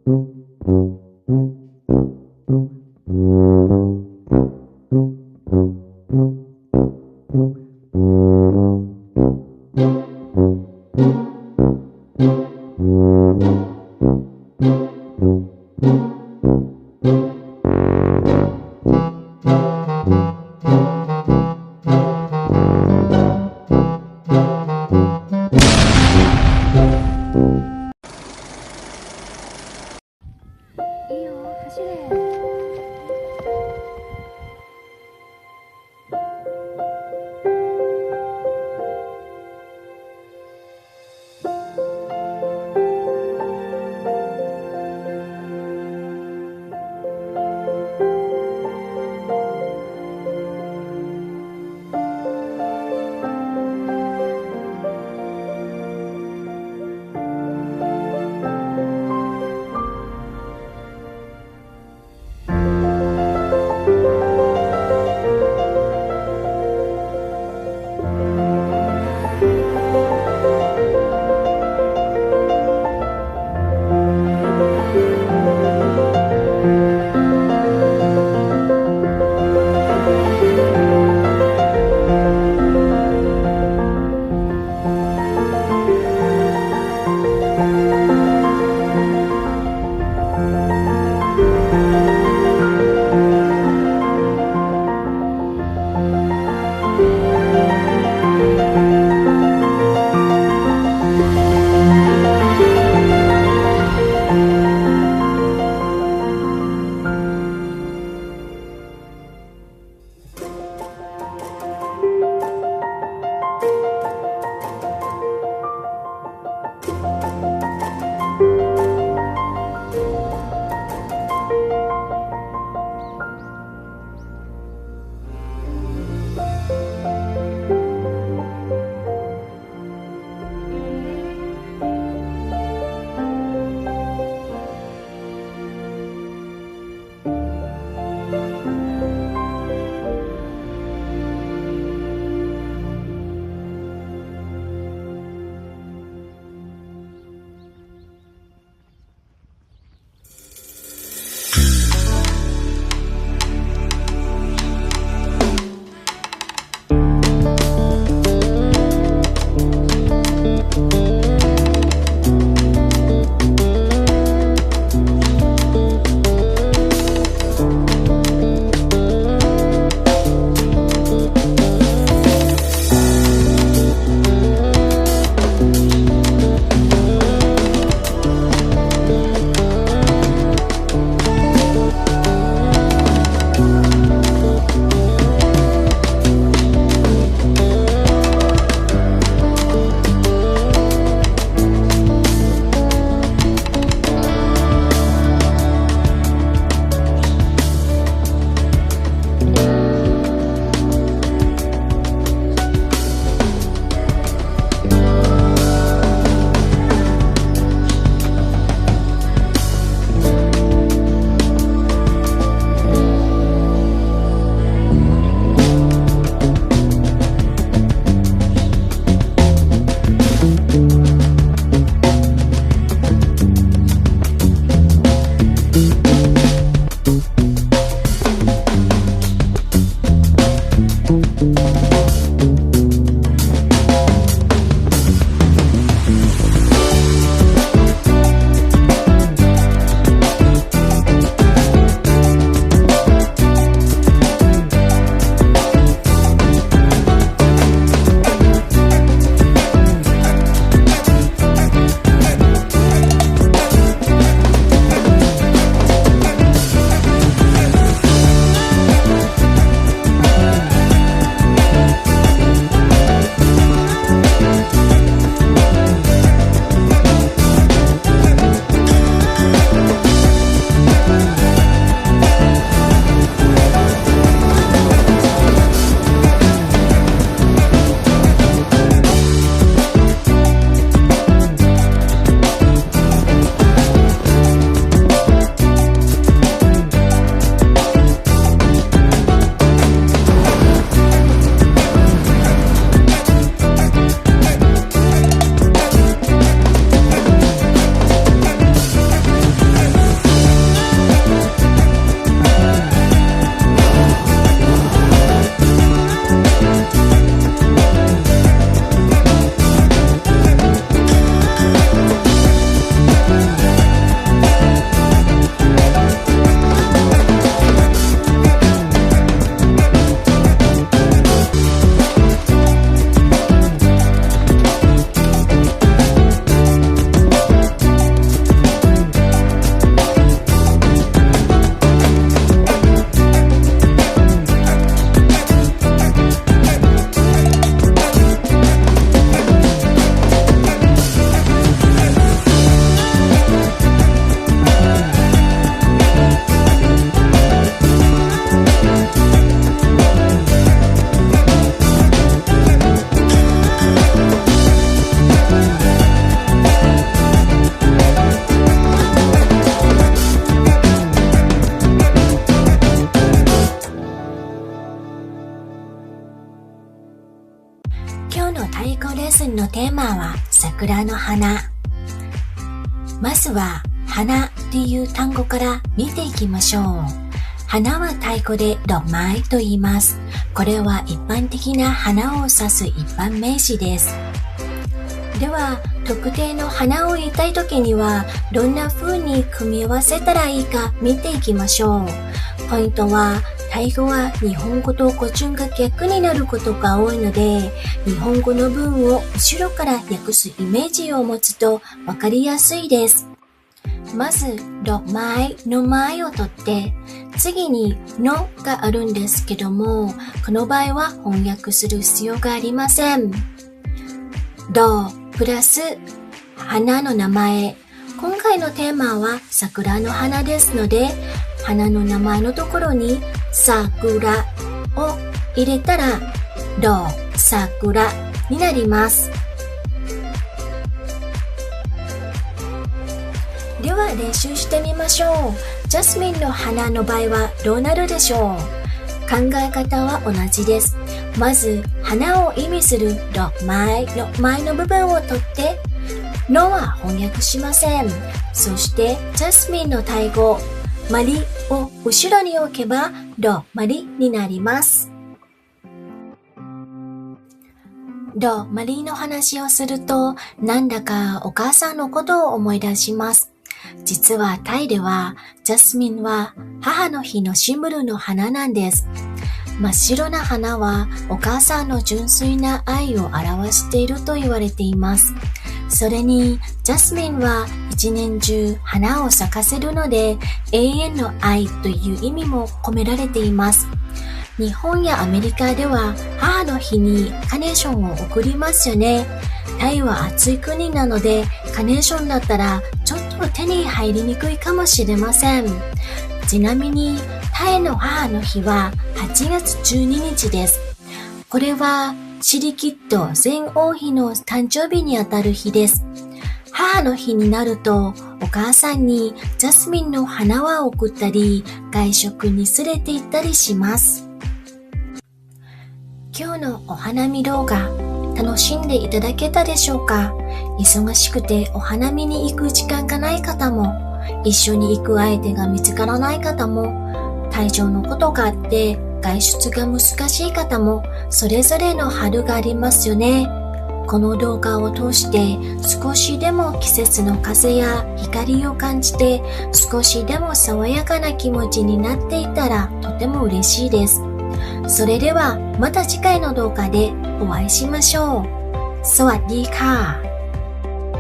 いいよ、走れ。スンのテーマは桜の花。まずは花っていう単語から見ていきましょう。花はタイ語でドッマイと言います。これは一般的な花を指す一般名詞です。では、特定の花を言いたいときにはどんな風に組み合わせたらいいか見ていきましょう。ポイントは、タイ語は日本語と語順が逆になることが多いので、日本語の文を後ろから訳すイメージを持つとわかりやすいです。まず、ドッマイの前を取って、次にのがあるんですけども、この場合は翻訳する必要がありません。ドプラス花の名前。今回のテーマは桜の花ですので、花の名前のところに桜を入れたら、ド桜になります。では練習してみましょう。ジャスミンの花の場合はどうなるでしょう？考え方は同じです。まず、花を意味するドッマイの前の部分を取って、のは翻訳しません。そして、ジャスミンのタイ語、マリを後ろに置けば、ドマリになります。ドマリの話をすると、なんだかお母さんのことを思い出します。実はタイでは、ジャスミンは母の日のシンボルの花なんです。真っ白な花はお母さんの純粋な愛を表していると言われています。それに、ジャスミンは一年中花を咲かせるので、永遠の愛という意味も込められています。日本やアメリカでは母の日にカーネーションを贈りますよね。タイは暑い国なので、カーネーションだったらちょっと手に入りにくいかもしれません。ちなみに、タイの母の日は8月12日です。これはシリキッド前王妃の誕生日にあたる日です。母の日になるとお母さんにジャスミンの花は贈ったり外食に連れて行ったりします。今日のお花見動画楽しんでいただけたでしょうか？忙しくてお花見に行く時間がない方も、一緒に行く相手が見つからない方も、体調のことがあって外出が難しい方も、それぞれの春がありますよね。この動画を通して少しでも季節の風や光を感じて、少しでも爽やかな気持ちになっていたらとても嬉しいです。それではまた次回の動画でお会いしましょう。สวัสดีค่ะ